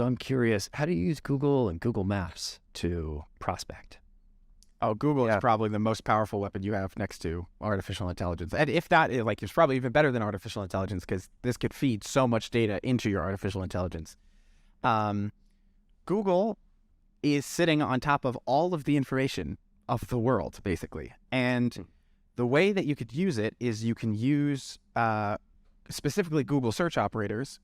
So I'm curious, how do you use Google and Google Maps to prospect? Oh, Google is probably the most powerful weapon you have next to artificial intelligence. And if that, like, it's probably even better than artificial intelligence because this could feed so much data into your artificial intelligence. Google is sitting on top of all of the information of the world, basically. And the way that you could use it is you can use specifically Google search operators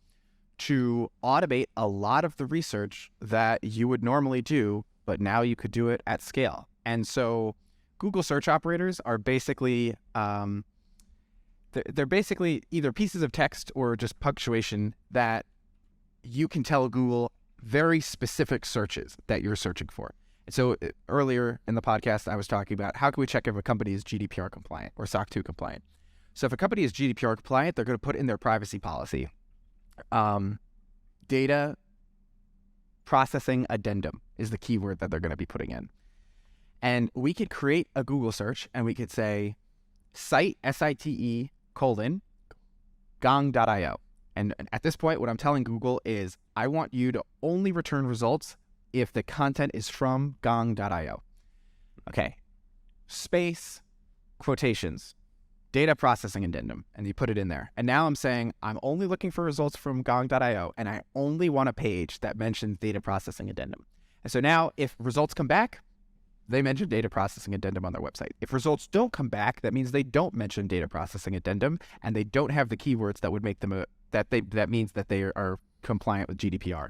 to automate a lot of the research that you would normally do, but now you could do it at scale. And so Google search operators are basically, they're basically either pieces of text or just punctuation that you can tell Google very specific searches that you're searching for. And so earlier in the podcast, I was talking about how can we check if a company is GDPR compliant or SOC 2 compliant. So if a company is GDPR compliant, they're going to put in their privacy policy, data processing addendum is the keyword that they're going to be putting in. And we could create a Google search and we could say site, SITE, gong.io. And at this point, what I'm telling Google is I want you to only return results if the content is from gong.io. Okay. Space, quotations, data processing addendum, and you put it in there. And now I'm saying I'm only looking for results from gong.io, and I only want a page that mentions data processing addendum. And so now if results come back, they mention data processing addendum on their website. If results don't come back, that means they don't mention data processing addendum, and they don't have the keywords that would make them that means that they are compliant with GDPR.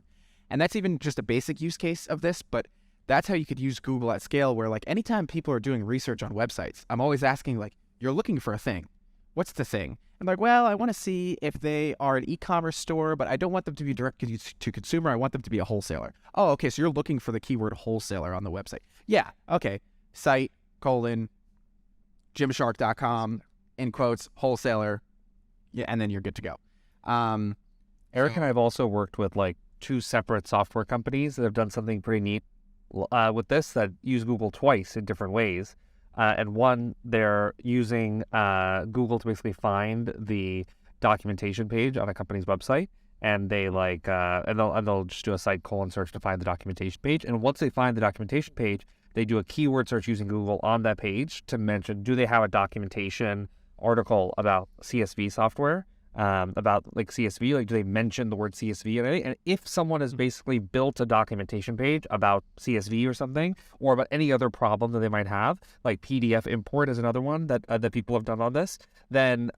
And that's even just a basic use case of this, but that's how you could use Google at scale, where like anytime people are doing research on websites, I'm always asking like, you're looking for a thing. What's the thing? I'm like, well, I want to see if they are an e-commerce store, but I don't want them to be direct to consumer. I want them to be a wholesaler. Oh, okay. So you're looking for the keyword wholesaler on the website. Yeah. Okay. Site, Gymshark.com, in quotes, wholesaler. Yeah. And then you're good to go. Eric and I have also worked with like 2 separate software companies that have done something pretty neat with this that use Google twice in different ways. And one, they're using Google to basically find the documentation page on a company's website, and they like and they'll just do a site search to find the documentation page. And once they find the documentation page, they do a keyword search using Google on that page to mention, do they have a documentation article about CSV software, about like CSV, like do they mention the word CSV in it? And if someone has basically built a documentation page about CSV or something, or about any other problem that they might have, like PDF import is another one that people have done on this, then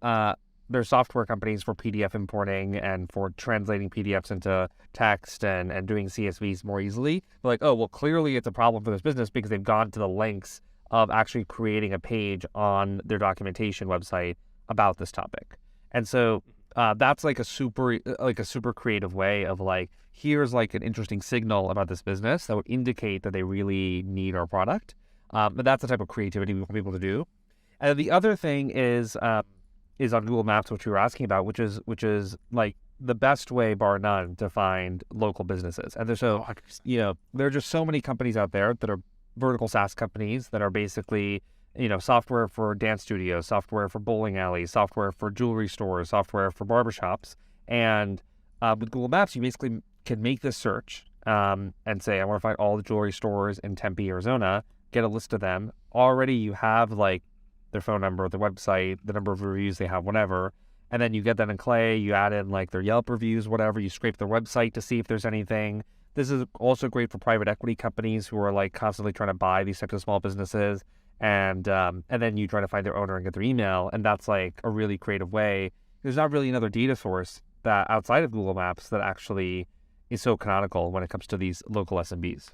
there's software companies for PDF importing and for translating PDFs into text and doing CSVs more easily. They're like, oh, well, clearly it's a problem for this business because they've gone to the lengths of actually creating a page on their documentation website about this topic. And so that's like a super creative way of like, here's like an interesting signal about this business that would indicate that they really need our product. But that's the type of creativity we want people to do. And the other thing is on Google Maps, which we were asking about, which is like the best way, bar none, to find local businesses. And there's there are just so many companies out there that are vertical SaaS companies that are basically, software for dance studios, software for bowling alleys, software for jewelry stores, software for barbershops. And with Google Maps, you basically can make this search and say, I want to find all the jewelry stores in Tempe, Arizona, get a list of them. Already you have like their phone number, their website, the number of reviews they have, whatever. And then you get that in Clay, you add in like their Yelp reviews, whatever, you scrape their website to see if there's anything. This is also great for private equity companies who are like constantly trying to buy these types of small businesses. And then you try to find their owner and get their email. And that's like a really creative way. There's not really another data source that outside of Google Maps that actually is so canonical when it comes to these local SMBs.